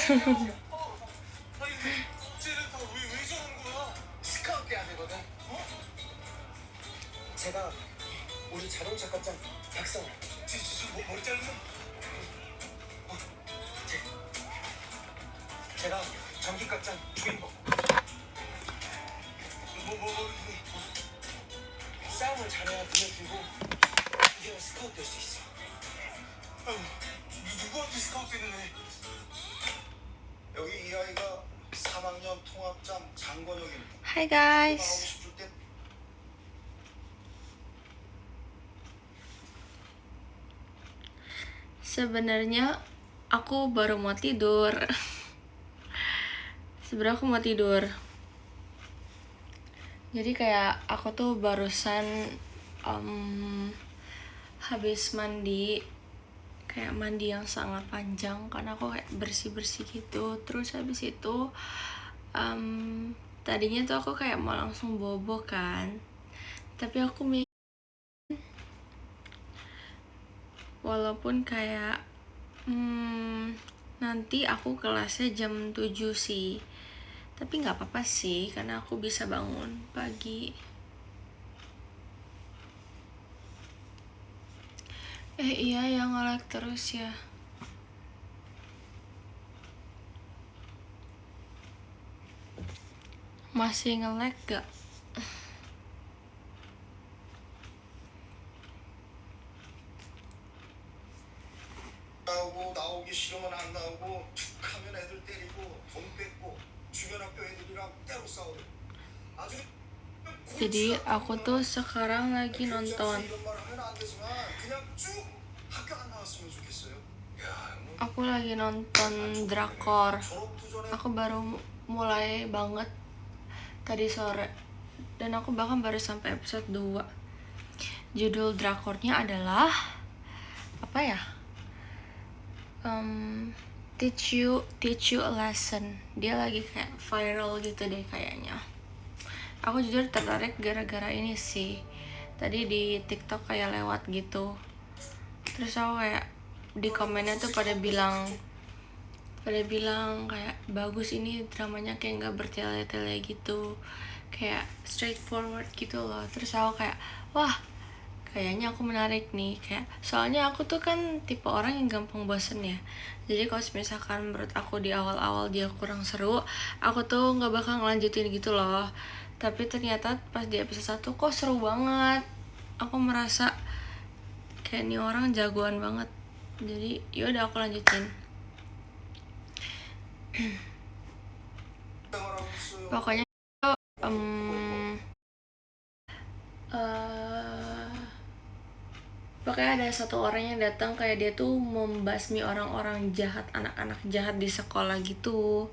아니 근데 쟤는 다 왜 저러는 거야? 스카우트 해야 되거든. 어? 제가 우리 자동차 값장 박사원. 지금 머리 자르는? 제가 전기 값장 주인공. 싸움을 잘해야 눈에 들고 이제는 스카우트 될 수 있어. 누구한테 스카우트 했는데? 여기 이 아이가 3학년 통합장 장건혁입니다. Hai 나오고 guys. 싶을 때 Sebenarnya aku baru mau tidur. Sebenarnya aku mau tidur. Jadi kayak aku tuh barusan habis mandi, kayak mandi yang sangat panjang karena aku kayak bersih-bersih gitu. Terus habis itu tadinya tuh aku kayak mau langsung bobo kan, tapi aku walaupun kayak nanti aku kelasnya jam 7 sih, tapi nggak apa-apa sih karena aku bisa bangun pagi. Iya ya, nge-lag terus ya. Masih nge-lag gak? 나오고 나오기 싫으면 안 나오고 툭 하면 애들 때리고 돈 뺏고 주변 학교 애들이랑 때로 싸우고 아주 Jadi aku tuh sekarang lagi nonton. 이런 말 하면 안 되지만 그냥 쭉 학교 안 나왔으면 좋겠어요. 야, 뭐 Aku lagi nonton drakor. 졸업도 전에 Aku baru mulai banget tadi sore. Dan aku bahkan baru sampai episode 2. Judul drakornya adalah apa ya? Teach you a lesson. Dia lagi kayak viral gitu deh kayaknya. Aku jujur tertarik gara-gara ini sih. Tadi di TikTok kayak lewat gitu. Terus aku kayak di komennya tuh pada bilang kayak bagus, ini dramanya kayak nggak bertele-tele gitu, kayak straightforward gitu loh. Terus aku kayak wah, kayaknya aku menarik nih, kayak soalnya aku tuh kan tipe orang yang gampang bosen ya. Jadi kalau misalkan menurut aku di awal-awal dia kurang seru, aku tuh nggak bakal ngelanjutin gitu loh. Tapi ternyata pas di episode 1 kok seru banget. Aku merasa kayak nih orang jagoan banget. Jadi yaudah aku lanjutin. Pokoknya pokoknya ada satu orang yang datang kayak dia tuh membasmi orang-orang jahat, anak-anak jahat di sekolah gitu.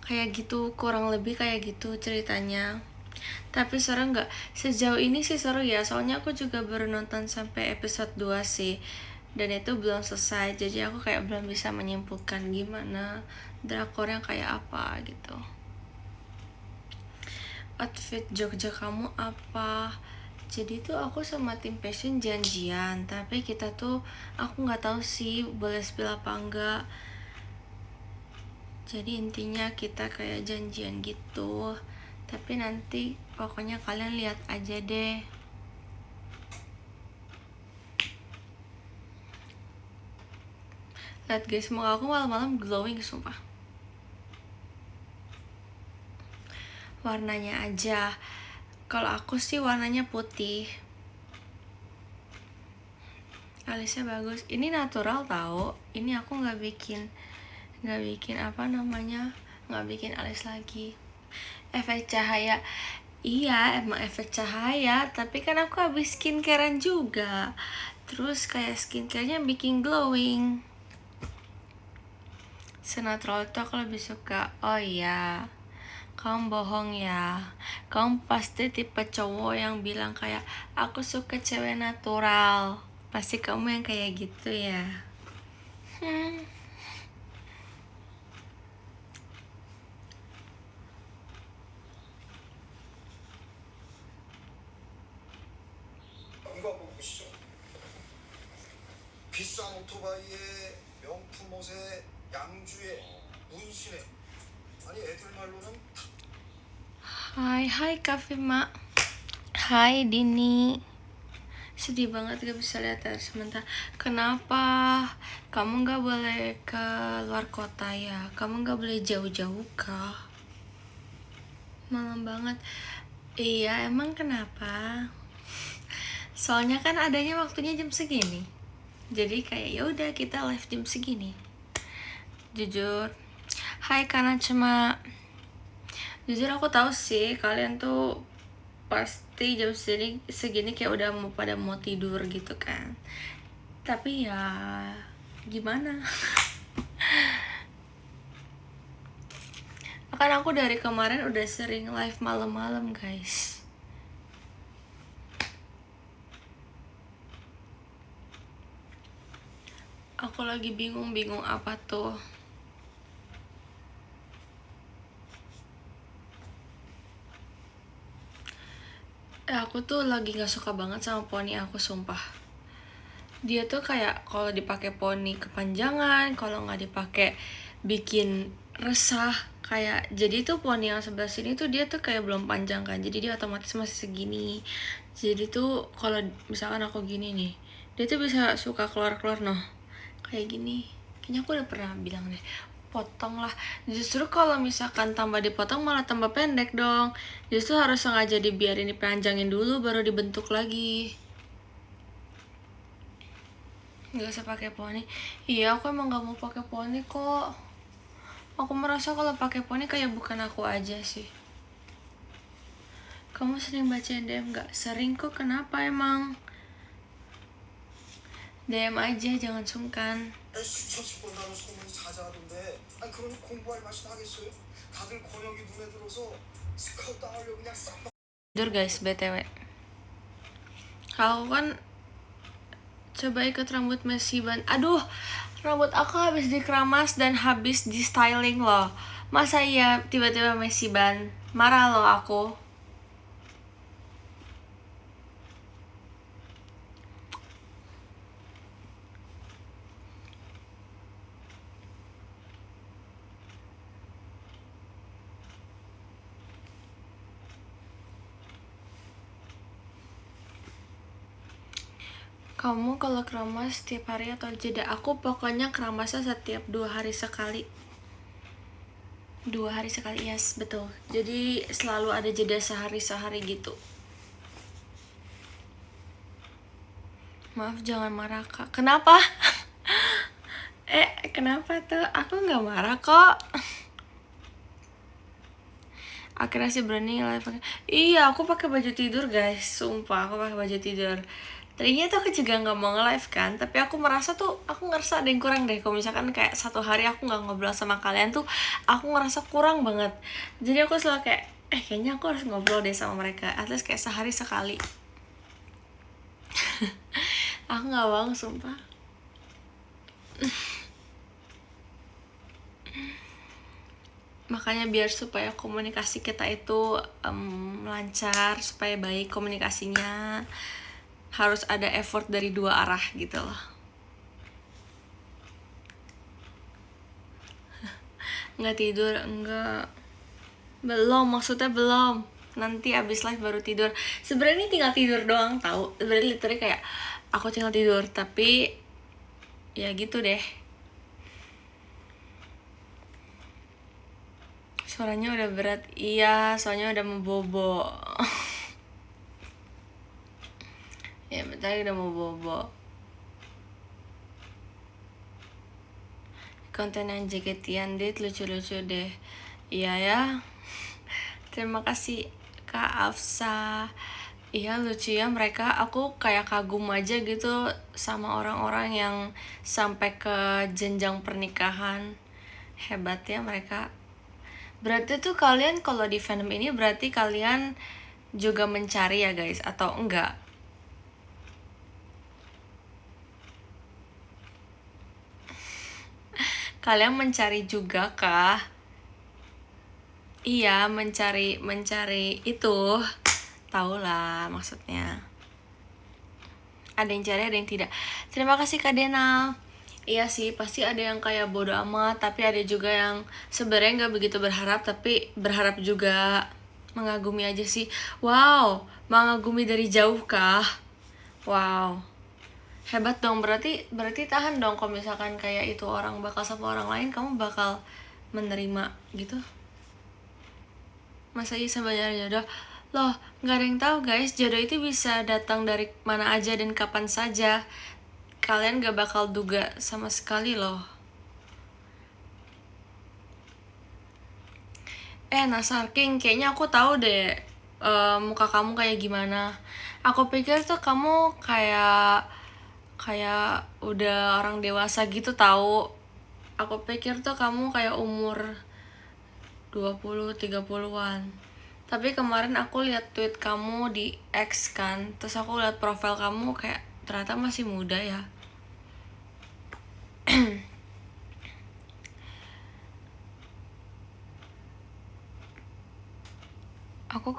Kayak gitu, kurang lebih kayak gitu ceritanya. Tapi seru nggak? Sejauh ini sih seru ya, soalnya aku juga baru nonton sampai episode 2 sih. Dan itu belum selesai, jadi aku kayak belum bisa menyimpulkan gimana drakornya kayak apa gitu. Outfit Jogja kamu apa? Jadi tuh aku sama tim passion janjian, tapi kita tuh aku nggak tahu sih boleh spill apa enggak. Jadi intinya kita kayak janjian gitu, tapi nanti pokoknya kalian lihat aja deh. Lihat guys, semoga aku malam-malam glowing sumpah. Warnanya aja, kalau aku sih warnanya putih. Alisnya bagus, ini natural tau. Ini aku nggak bikin apa namanya, nggak bikin alis lagi. Efek cahaya, iya emang efek cahaya, tapi kan aku habis skincarean juga. Terus kayak skincarenya bikin glowing. Senatural itu aku lebih suka. Oh iya, kamu bohong ya. Kamu pasti tipe cowok yang bilang kayak aku suka cewek natural. Pasti kamu yang kayak gitu ya. 이거 한번 보시죠. 비싼 오토바이에 명품 옷에 양주에 말로는 Hai Kak Fima. Hai Dini. Sedih banget gak bisa lihat air sebentar. Kenapa? Kamu gak boleh ke luar kota ya? Kamu gak boleh jauh-jauh kah? Malam banget. Iya, emang kenapa? Soalnya kan adanya waktunya jam segini. Jadi kayak ya udah kita live jam segini. Jujur. Hai Kana cuma jujur aku tahu sih kalian tuh pasti jam segini kayak udah pada mau tidur gitu kan. Tapi ya gimana? Kan aku dari kemarin udah sering live malam-malam guys. Aku lagi bingung apa tuh. Aku tuh lagi gak suka banget sama poni aku, sumpah. Dia tuh kayak kalau dipakai poni kepanjangan, kalau nggak dipakai bikin resah. Kayak jadi tuh poni yang sebelah sini tuh dia tuh kayak belum panjang kan, jadi dia otomatis masih segini. Jadi tuh kalau misalkan aku gini nih, dia tuh bisa suka keluar noh kayak gini. Kayaknya aku udah pernah bilang deh, potong lah. Justru kalau misalkan tambah dipotong malah tambah pendek dong. Justru harus sengaja dibiarin dipanjangin dulu baru dibentuk lagi. Gak usah pakai poni. Iya, aku emang gak mau pakai poni kok. Aku merasa kalau pakai poni kayak bukan aku aja sih. Kamu sering baca DM gak? Sering kok, kenapa emang? DM aja, jangan sungkan. 수천씩 본다는 소문이 자자하던데 아니 그럼 공부할 맛이 나겠어요? 다들 권역이 눈에 들어서 스카우트 하려고 그냥 싹 Tidur guys, BTW. Aku kan coba ikut rambut mesiban. Aduh, rambut aku habis dikeramas dan habis di styling loh. Masa iya tiba-tiba mesiban? Marah loh aku. Kamu kalau keramas setiap hari atau jeda? Aku pokoknya keramasnya setiap 2 hari sekali. 2 hari sekali, yes, betul. Jadi selalu ada jeda sehari gitu. Maaf jangan marah kak. Kenapa? Kenapa tuh? Aku gak marah kok. Akhirnya sih berani live. Iya, aku pakai baju tidur guys. Sumpah, aku pakai baju tidur. Tadinya tuh aku juga nggak mau nge-live kan, tapi aku merasa tuh aku ngerasa ada yang kurang deh. Kalau misalkan kayak 1 hari aku nggak ngobrol sama kalian tuh, aku ngerasa kurang banget. Jadi aku selalu kayak, kayaknya aku harus ngobrol deh sama mereka. At least kayak sehari sekali. Aku nggak bohong sumpah. Makanya biar supaya komunikasi kita itu lancar, supaya baik komunikasinya, harus ada effort dari 2 arah gitu loh. Nggak tidur, enggak. Belum, maksudnya belum. Nanti abis live baru tidur. Sebenarnya ini tinggal tidur doang tahu. Sebenarnya literally kayak aku tinggal tidur, tapi ya gitu deh. Suaranya udah berat. Iya, soalnya udah mau bobo. Ya bentar udah mau bobo. Konten yang jaketian dit lucu-lucu deh. Iya ya. Terima kasih Kak Afsa. Iya lucu ya mereka. Aku kayak kagum aja gitu sama orang-orang yang sampai ke jenjang pernikahan. Hebat ya mereka. Berarti tuh kalian kalau di fandom ini berarti kalian juga mencari ya guys, atau enggak? Kalian mencari juga kah? Iya, mencari itu. Tahu lah maksudnya. Ada yang cari, ada yang tidak. Terima kasih Kak Dena. Iya sih, pasti ada yang kayak bodo amat, tapi ada juga yang sebenarnya nggak begitu berharap, tapi berharap juga. Mengagumi aja sih. Wow, mengagumi dari jauh kah? Wow, hebat dong. Berarti tahan dong kalau misalkan kayak itu orang bakal sama orang lain, kamu bakal menerima gitu. Masa iya sama jodoh? Loh, nggak ada yang tahu guys, jodoh itu bisa datang dari mana aja dan kapan saja. Kalian gak bakal duga sama sekali loh. Nasar King, kayaknya aku tahu deh muka kamu kayak gimana. Aku pikir tuh kamu kayak udah orang dewasa gitu tahu. Aku pikir tuh kamu kayak umur 20-30-an. Tapi kemarin aku lihat tweet kamu di X kan, terus aku lihat profil kamu kayak ternyata masih muda ya. Aku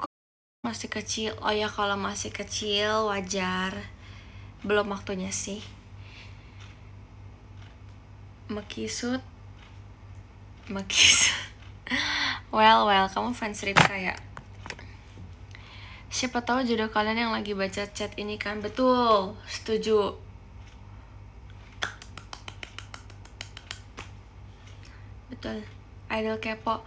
masih kecil. Oh ya, kalau masih kecil wajar. Belum waktunya sih. Makisut. Well, kamu fans Ripka ya? Siapa tahu jodoh kalian yang lagi baca chat ini kan. Betul, setuju. Betul. Idol kepo.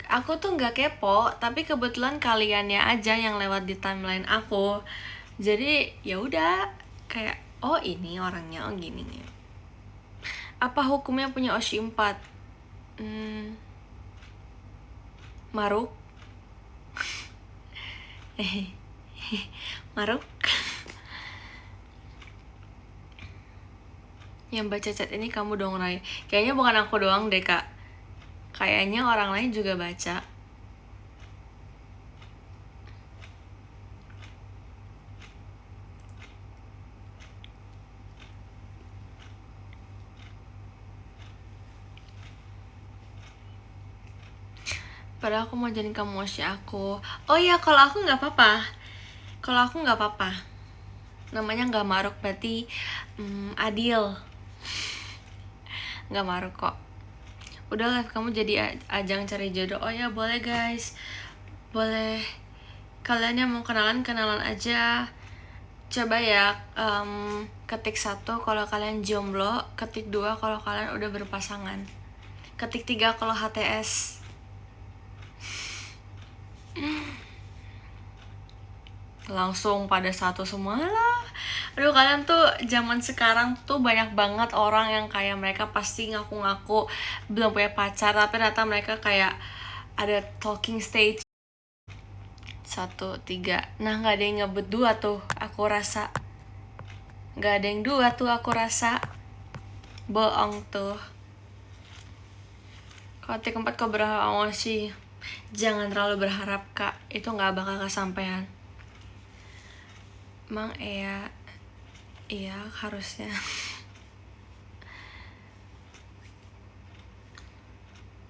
Aku tuh nggak kepo, tapi kebetulan kaliannya aja yang lewat di timeline aku. Jadi ya udah, kayak oh ini orangnya, oh gini nih. Apa hukumnya punya Oshi 4? Maruk. Maruk. Yang baca chat ini kamu dong, Rai. Kayaknya bukan aku doang deh, Kak. Kayaknya orang lain juga baca. Padahal aku mau jadiin kamu Oshi aku. Oh iya, kalau aku nggak apa-apa. Namanya nggak Maruk, berarti adil. Nggak Maruk kok. Udah live kamu jadi ajang cari jodoh. Oh ya boleh guys, boleh. Kalian yang mau kenalan aja. Coba ya, ketik 1 kalau kalian jomblo, ketik 2 kalau kalian udah berpasangan, ketik 3 kalau HTS. Langsung pada satu semua lah. Aduh, kalian tuh zaman sekarang tuh banyak banget orang yang kayak mereka pasti ngaku-ngaku belum punya pacar, tapi ternyata mereka kayak ada talking stage 1, 3. Nah, nggak ada yang ngebut 2 tuh, aku rasa. Nggak ada yang 2 tuh, aku rasa. Bohong tuh. Ketik 4 kau berharap sih. Jangan terlalu berharap, Kak. Itu nggak bakal kesampaian. Emang iya harusnya.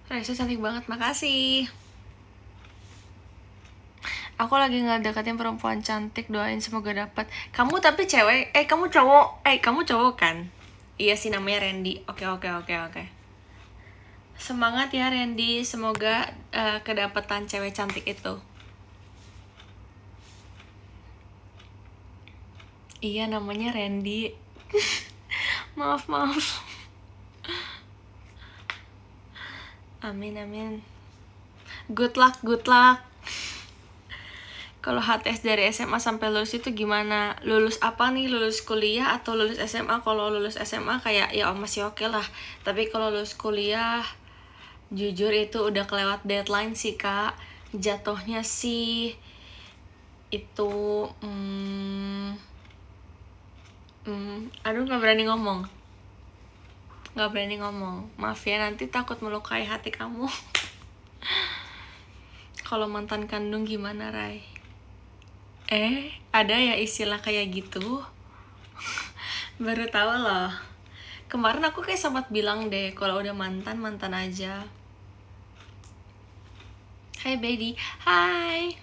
Raisa cantik banget, makasih. Aku lagi ngedeketin perempuan cantik, doain semoga dapat. Kamu tapi cewek, kamu cowok kan? Iya sih, namanya Randy. Oke. Semangat ya Randy, semoga kedapetan cewek cantik itu. Iya, namanya Randy. maaf. Amin. Good luck. Kalau HTS dari SMA sampai lulus itu gimana? Lulus apa nih? Lulus kuliah atau lulus SMA? Kalau lulus SMA kayak ya masih oke lah. Tapi kalau lulus kuliah, jujur itu udah kelewat deadline sih, Kak. Jatuhnya sih itu aduh, nggak berani ngomong. Maaf ya, nanti takut melukai hati kamu. Kalau mantan kandung gimana, Rai? Ada ya istilah kayak gitu? Baru tahu loh. Kemarin aku kayak sempat bilang deh, kalau udah mantan aja. Hai baby, hai.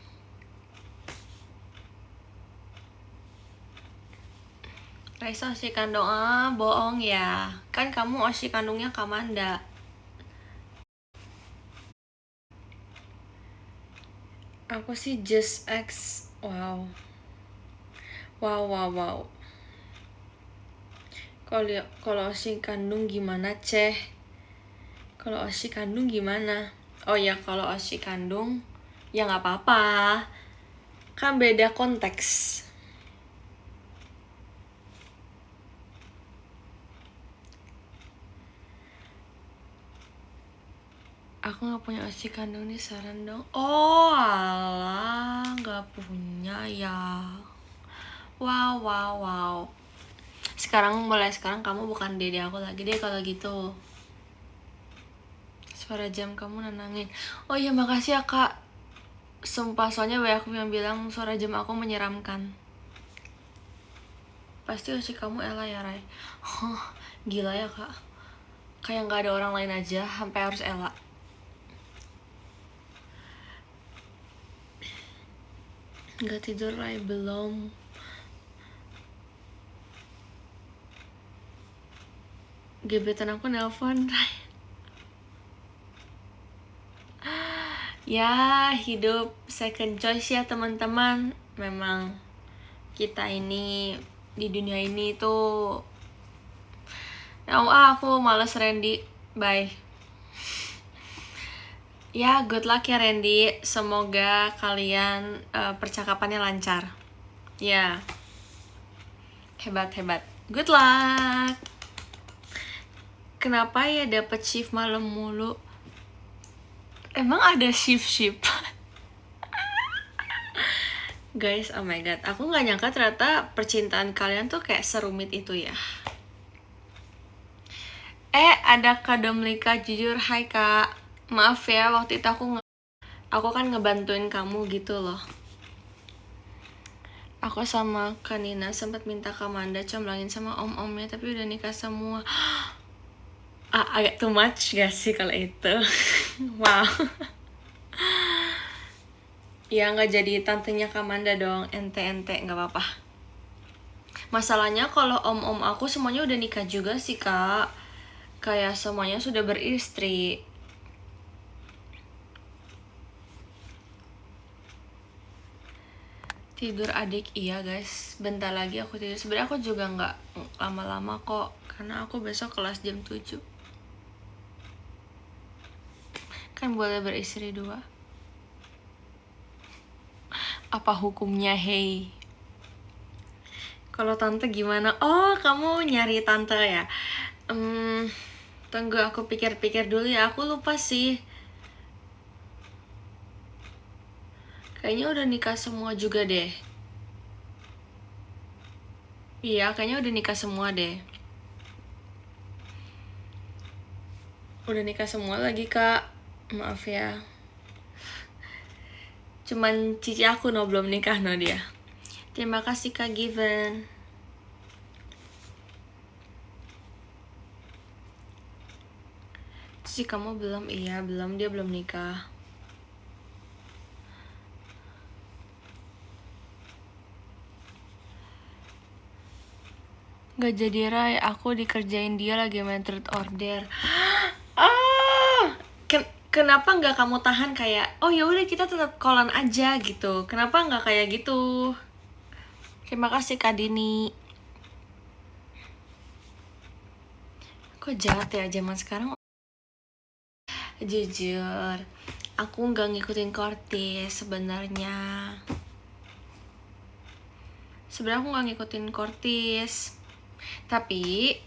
Raisa Oshi kandung, bohong ya. Kan kamu Oshi kandungnya Kamanda. Aku sih Just X. Wow. Wow. Kalau Oshi kandung gimana, Ceh? Kalau Oshi kandung gimana? Oh ya, kalau Oshi kandung ya nggak apa-apa. Kan beda konteks. Aku nggak punya Oshi kandung nih, saran dong. Oh alah, nggak punya ya. Wow. Sekarang kamu bukan dede aku lagi deh kalau gitu. Suara jam kamu nenangin. Oh iya, makasih ya kak. Sumpah, soalnya banyak aku yang bilang suara jam aku menyeramkan. Pasti Oshi kamu Ella ya, Ray. Gila ya kak. Kayak nggak ada orang lain aja sampai harus Ella. Nggak tidur, Ray? Belum. Gebetan aku nelpon, Ray. Ya, hidup second choice ya teman-teman. Memang kita ini di dunia ini tuh aku males, Randy. Bye. Ya, good luck ya Randy. Semoga kalian percakapannya lancar. Ya. Hebat. Good luck. Kenapa ya dapet shift malam mulu? Emang ada shift? Guys, oh my god, aku nggak nyangka ternyata percintaan kalian tuh kayak serumit itu ya. Ada Kak Domlika, jujur, hai Kak. Maaf ya, waktu itu aku kan ngebantuin kamu gitu loh. Aku sama Kanina sempat minta Kamanda comblangin sama om-omnya, tapi udah nikah semua. Agak too much gak sih kalau itu? Wow. Ya nggak jadi tantenya Kamanda dong, ente nggak apa-apa. Masalahnya kalau om-om aku semuanya udah nikah juga sih kak. Kayak semuanya sudah beristri. Tidur adik, iya guys. Bentar lagi aku tidur. Sebenarnya aku juga nggak lama-lama kok, karena aku besok kelas jam 7. Kan boleh beristri 2. Apa hukumnya, hey? Kalau tante gimana? Oh, kamu nyari tante ya? Tunggu aku pikir-pikir dulu ya. Aku lupa sih. Kayaknya udah nikah semua juga deh. Iya, kayaknya udah nikah semua deh. Udah nikah semua lagi kak. Maaf ya. Cuman cici aku belum nikah dia. Terima kasih Kak Given. Cici kamu belum? Iya belum, dia belum nikah. Gak jadi Ray, aku dikerjain dia lagi main Truth Order. Kenapa nggak kamu tahan kayak, oh ya udah kita tetap callan aja gitu? Kenapa nggak kayak gitu? Terima kasih Kak Dini. Kok jahat ya zaman sekarang? Jujur, aku nggak ngikutin Cortez sebenarnya. Aku nggak ngikutin Cortez, tapi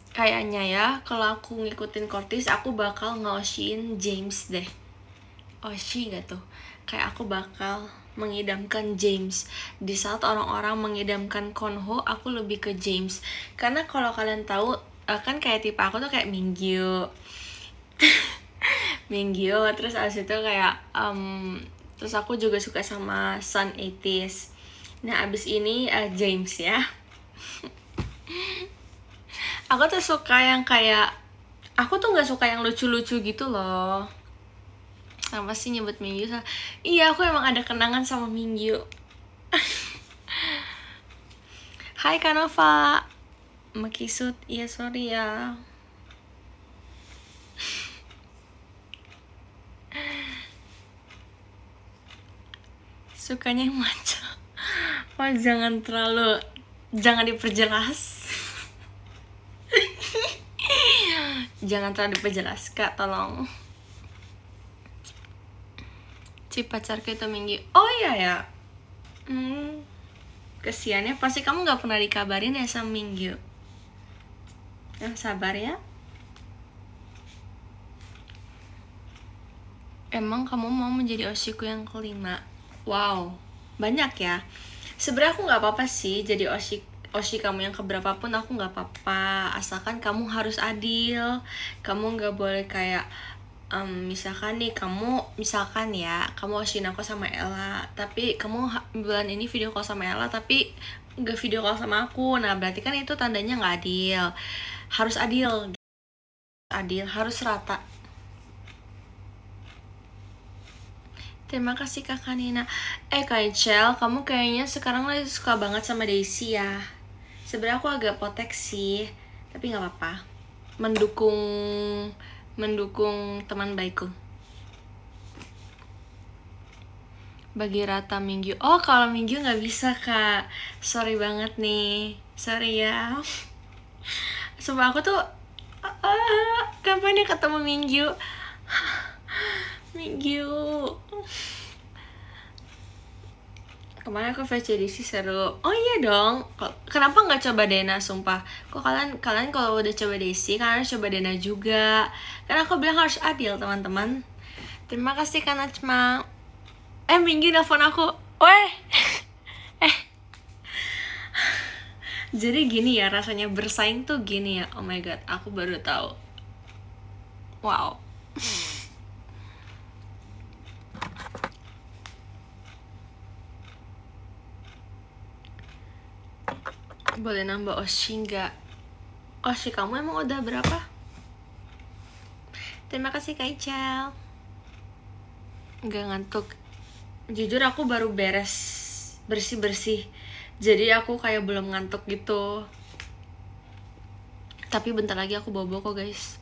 kayaknya ya kalau aku ngikutin Cortez aku bakal nge-Oshin James deh. Oshi gak tuh? Kayak aku bakal mengidamkan James. Di saat orang-orang mengidamkan Konho, aku lebih ke James. Karena kalau kalian tahu, kan kayak tipe aku tuh kayak Mingyu. Mingyu, terus abis itu kayak terus aku juga suka sama Sun 80s. Nah abis ini James ya. Aku tuh suka yang kayak, aku tuh gak suka yang lucu-lucu gitu loh. Apa sih nyebut Mingyu? Iya, aku emang ada kenangan sama Mingyu. Hai Kanova. Makisut, iya sorry ya. Sukanya yang macam. Wah, jangan diperjelas. Jangan terlalu diperjelas, Kak, tolong. Si pacarku itu Minggu. Oh iya ya. Kesiannya pasti kamu gak pernah dikabarin ya sama Minggu. Yang sabar ya. Emang kamu mau menjadi Oshiku yang kelima? Wow, banyak ya. Sebenarnya aku nggak apa-apa sih jadi Oshi kamu yang keberapa pun aku nggak apa-apa. Asalkan kamu harus adil. Kamu nggak boleh kayak misalkan nih misalkan ya kamu Oshin aku sama Ella, tapi kamu bulan ini video call sama Ella tapi nggak video call sama aku. Nah berarti kan itu tandanya nggak adil. Harus adil, harus rata. Terima kasih Kakak Nina. Kak Icel, kamu kayaknya sekarang lagi suka banget sama Daisy ya. Sebenarnya aku agak potek sih, tapi nggak apa-apa. Mendukung teman baikku. Bagi rata Minggu. Oh, kalau Minggu nggak bisa Kak. Sorry banget nih. Sorry ya. Sumpah aku tuh kapan ya ketemu Minggu? Minggu. Kemarin aku VCDC seru. Oh iya dong. Kenapa nggak coba Dena? Sumpah. Kok kalian kalau udah coba Daisy, kalian harus coba Dena juga. Karena aku bilang harus adil teman-teman. Terima kasih Kak Najma. Minggu nelfon aku. Weh. Jadi gini ya rasanya bersaing tuh gini ya. Oh my god, aku baru tahu. Wow. Boleh nambah Oshi nggak? Oshi kamu emang udah berapa? Terima kasih Kak Icel. Nggak ngantuk. Jujur aku baru beres bersih-bersih. Jadi aku kayak belum ngantuk gitu. Tapi bentar lagi aku bobo kok guys.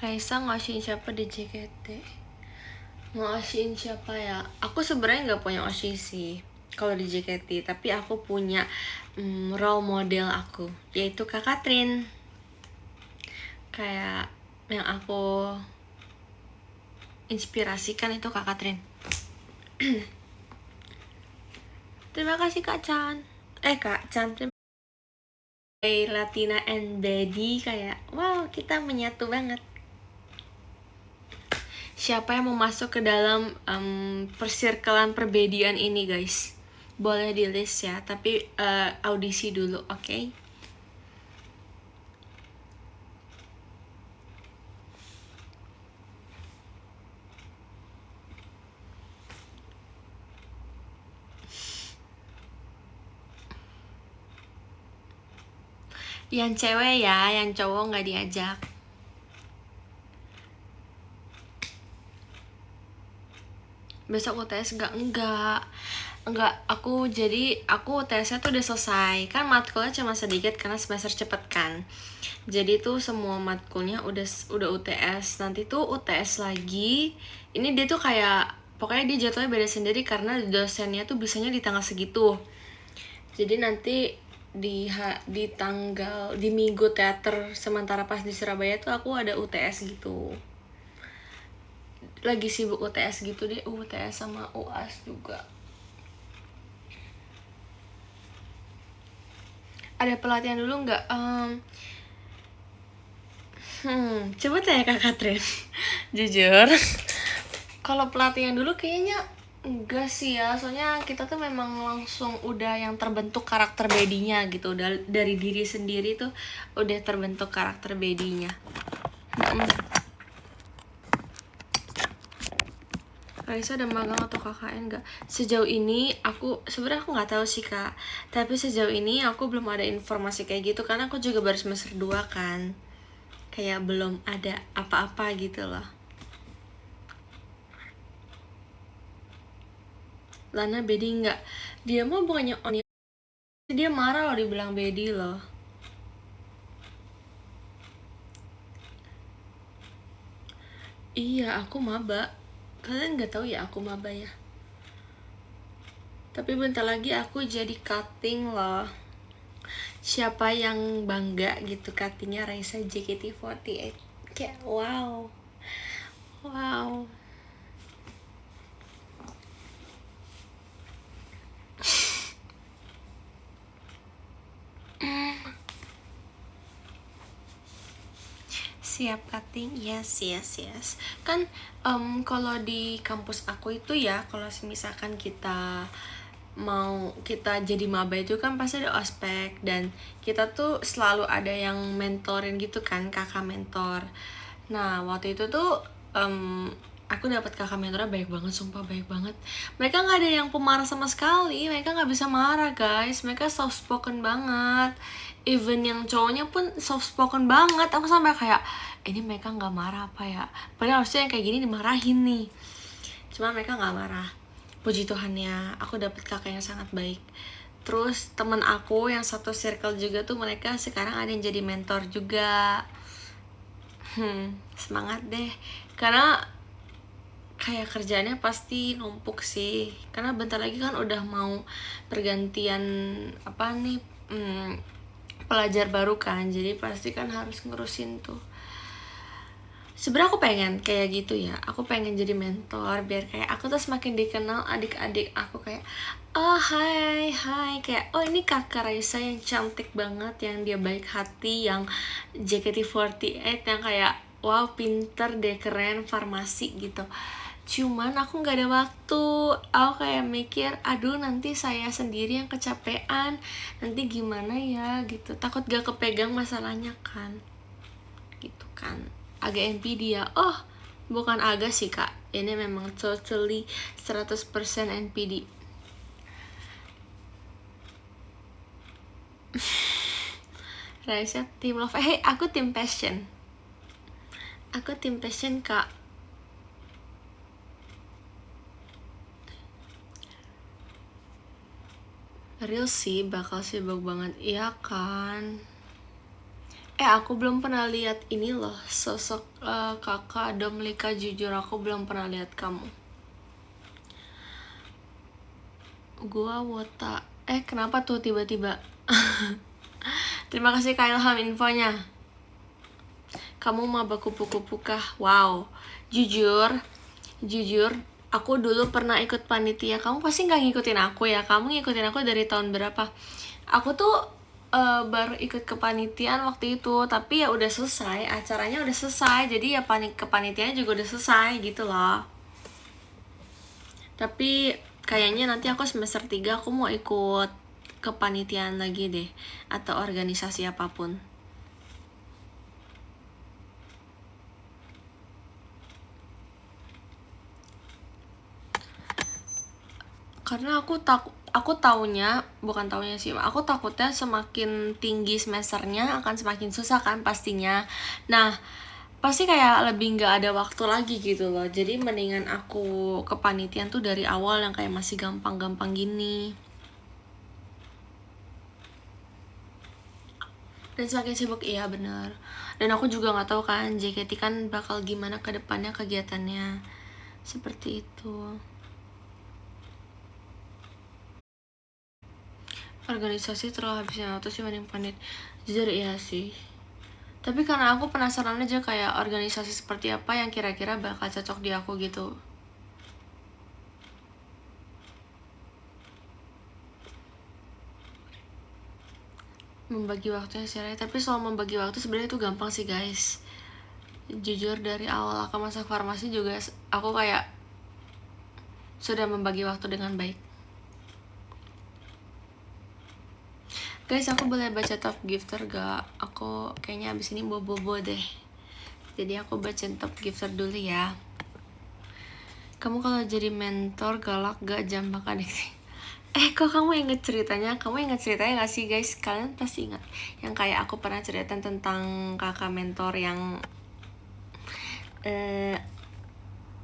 Raisa ngasihin siapa di JKT? Ngasihin siapa ya? Aku sebenarnya nggak punya Oshi sih kalau di JKT, tapi aku punya role model aku, yaitu Kak Katrin. Kayak yang aku inspirasikan itu Kak Katrin. Terima kasih Kak Chan. Kak Chan, Latina and Daddy, kayak wow, kita menyatu banget. Siapa yang mau masuk ke dalam persirkelan perbedaan ini guys? Boleh di list ya, tapi audisi dulu, oke? Yang cewek ya, yang cowok nggak diajak. Besok UTS enggak, aku UTS-nya tuh udah selesai. Kan matkulnya cuma sedikit karena semester cepet kan. Jadi tuh semua matkulnya udah UTS. Nanti tuh UTS lagi. Ini dia tuh kayak pokoknya dia jadwalnya beda sendiri karena dosennya tuh bisanya di tanggal segitu. Jadi nanti di minggu teater sementara pas di Surabaya tuh aku ada UTS gitu. Lagi sibuk UTS gitu deh, UTS sama UAS juga. Ada pelatihan dulu nggak? Coba tanya Kak Katrin. Jujur, kalau pelatihan dulu kayaknya enggak sih ya. Soalnya kita tuh memang langsung udah yang terbentuk karakter bedinya gitu. Dari diri sendiri tuh udah terbentuk karakter bedinya. Raisa ada magang atau KKN nggak? Sejauh ini sebenarnya aku nggak tahu sih Kak. Tapi sejauh ini aku belum ada informasi kayak gitu karena aku juga baru semester 2 kan. Kayak belum ada apa-apa gitu loh. Lana Bedi nggak? Dia mah bukannya dia marah loh dibilang bedi loh. Iya, aku maba. Kalian nggak tahu ya aku maba ya. Tapi bentar lagi aku jadi cutting loh. Siapa yang bangga gitu cuttingnya Raisa JKT48. Kayak wow. Wow. Siap cutting, yes. Kan kalau di kampus aku itu ya, kalau misalkan kita jadi maba itu kan pasti ada ospek, dan kita tuh selalu ada yang mentorin gitu kan, kakak mentor. Nah waktu itu tuh aku dapat kakak mentornya baik banget, sumpah baik banget. Mereka nggak ada yang pemarah sama sekali, mereka nggak bisa marah guys, mereka soft spoken banget. Even yang cowoknya pun soft spoken banget. Aku sampai kayak ini mereka nggak marah apa ya, padahal harusnya yang kayak gini dimarahin nih. Cuma mereka nggak marah, puji Tuhannya. Aku dapet kakak yang sangat baik. Terus temen aku yang satu circle juga tuh, mereka sekarang ada yang jadi mentor juga. Semangat deh, karena kayak kerjaannya pasti numpuk sih, karena bentar lagi kan udah mau pergantian apa nih, pelajar baru kan, jadi pasti kan harus ngurusin tuh. Sebenarnya aku pengen kayak gitu ya, aku pengen jadi mentor biar kayak aku tuh semakin dikenal adik-adik aku, kayak oh hai kayak oh ini kakak Raisa yang cantik banget, yang dia baik hati, yang JKT48, yang kayak wow pinter deh, keren, farmasi gitu. Cuman aku nggak ada waktu. Aku kayak mikir aduh nanti saya sendiri yang kecapean, nanti gimana ya gitu, takut gak kepegang masalahnya kan gitu kan. Agak NPD ya. Oh bukan agak sih kak, ini memang totally 100% NPD. Raisa tim love. Aku tim passion. Aku tim passion kak. Real sih bakal sibuk banget, iya kan. Aku belum pernah lihat ini loh, sosok kakak Domlika, jujur aku belum pernah lihat kamu. Gua wota. Kenapa tuh tiba-tiba? Terima kasih Kak Ilham infonya. Kamu maba kupu-kupu kah? Wow. Jujur, aku dulu pernah ikut panitia. Kamu pasti nggak ngikutin aku ya? Kamu ngikutin aku dari tahun berapa? Aku tuh baru ikut kepanitiaan waktu itu, tapi ya udah selesai, acaranya udah selesai, jadi ya kepanitiaannya juga udah selesai gitu loh. Tapi kayaknya nanti aku semester 3 aku mau ikut kepanitiaan lagi deh, atau organisasi apapun. Karena aku takutnya semakin tinggi semesternya akan semakin susah kan pastinya. Nah pasti kayak lebih nggak ada waktu lagi gitu loh, jadi mendingan aku kepanitiaan tuh dari awal yang kayak masih gampang-gampang gini. Dan semakin sibuk, iya bener. Dan aku juga nggak tahu kan JKT kan bakal gimana ke depannya kegiatannya, seperti itu. Organisasi terlalu habisnya waktu sih mending panit. Jujur iya sih, tapi karena aku penasaran aja kayak organisasi seperti apa yang kira-kira bakal cocok di aku gitu. Membagi waktunya sih, tapi soal membagi waktu sebenarnya itu gampang sih guys. Jujur dari awal aku masuk farmasi juga aku kayak sudah membagi waktu dengan baik. Guys, aku boleh baca top gifter gak? Aku kayaknya abis ini bobo deh, jadi aku baca top gifter dulu ya. Kamu kalau jadi mentor galak gak, jambak adik sih? Kok kamu inget ceritanya? Kamu inget ceritanya gak sih guys? Kalian pasti ingat yang kayak aku pernah cerita tentang kakak mentor yang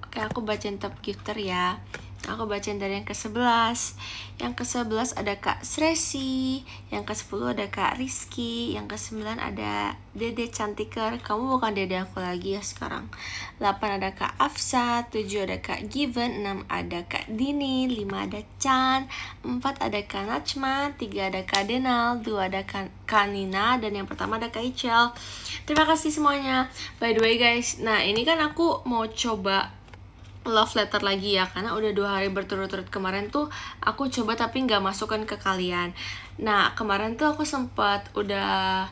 Oke, aku bacain top gifter ya. Aku bacain dari yang ke-11. Yang ke-11 ada Kak Sresi, yang ke-10 ada Kak Rizky, yang ke-9 ada Dede Cantiker. Kamu bukan dede aku lagi ya sekarang. 8 ada Kak Afsa, 7 ada Kak Given, 6 ada Kak Dini, 5 ada Chan, 4 ada Kak Najma, 3 ada Kak Denal, 2 ada Kak Nina, dan yang pertama ada Kak Ichel. Terima kasih semuanya. By the way guys, nah ini kan aku mau coba love letter lagi ya, karena udah 2 hari berturut-turut. Kemarin tuh aku coba tapi nggak masukkan ke kalian. Nah kemarin tuh aku sempat udah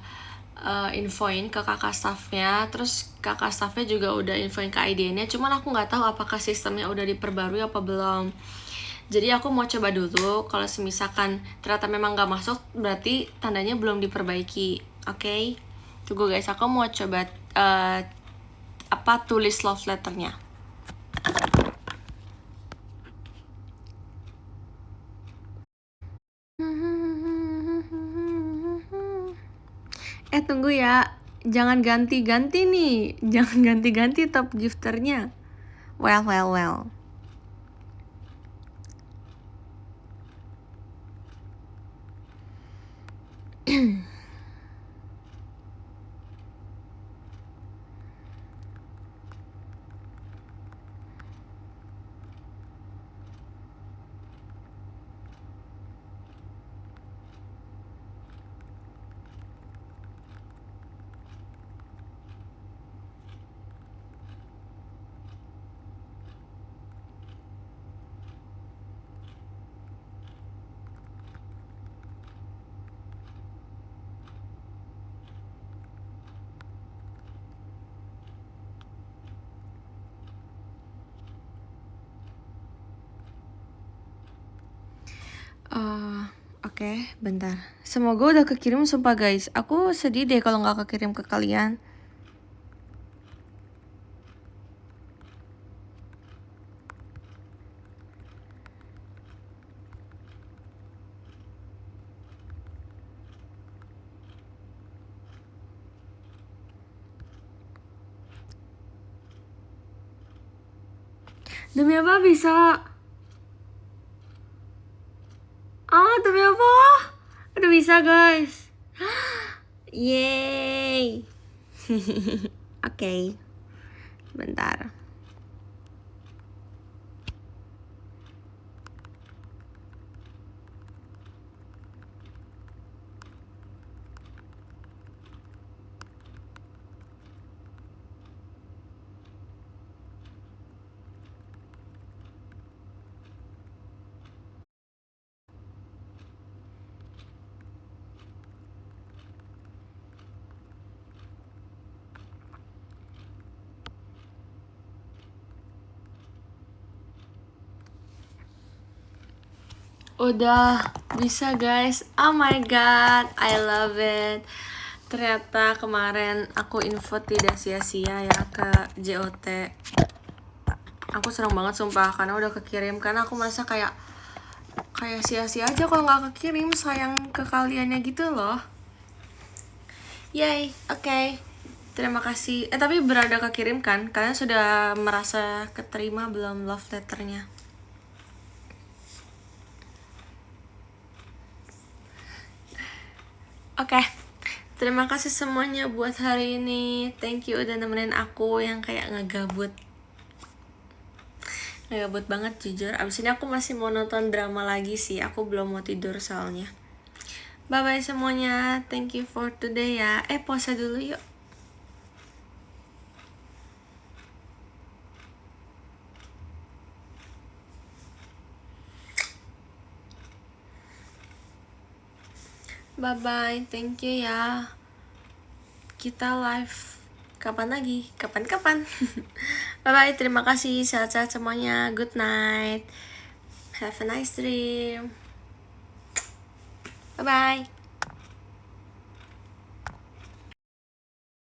infoin ke kakak staffnya, terus kakak staffnya juga udah infoin ke IDN-nya, cuman aku nggak tahu apakah sistemnya udah diperbarui apa belum. Jadi aku mau coba dulu, kalau misalkan ternyata memang nggak masuk, berarti tandanya belum diperbaiki. Oke? Tunggu guys, aku mau coba tulis love letternya. Tunggu ya, jangan ganti-ganti nih, jangan ganti-ganti top gifternya. Well. Oke, bentar. Semoga udah kekirim sumpah guys. Aku sedih deh kalau nggak kekirim ke kalian. Demi apa bisa? Demi apa? Udah bisa guys. Yeay. Oke. Bentar. Udah bisa guys. Oh my god, I love it. Ternyata kemarin aku info tidak sia-sia ya ke JOT. Aku senang banget sumpah karena udah kekirim, karena aku merasa kayak sia-sia aja kalau nggak kekirim, sayang ke kaliannya gitu loh. Yay, oke. Terima kasih. Tapi berada kekirim kan? Kalian sudah merasa keterima belum love letternya? Oke, terima kasih semuanya buat hari ini. Thank you udah nemenin aku yang kayak ngegabut banget jujur. Abis ini aku masih mau nonton drama lagi sih. Aku belum mau tidur soalnya. Bye bye semuanya. Thank you for today ya. Pause dulu yuk. Bye bye, thank you ya. Kita live kapan lagi? Kapan-kapan. Bye bye, terima kasih. Sehat-sehat semuanya. Good night. Have a nice dream. Bye bye.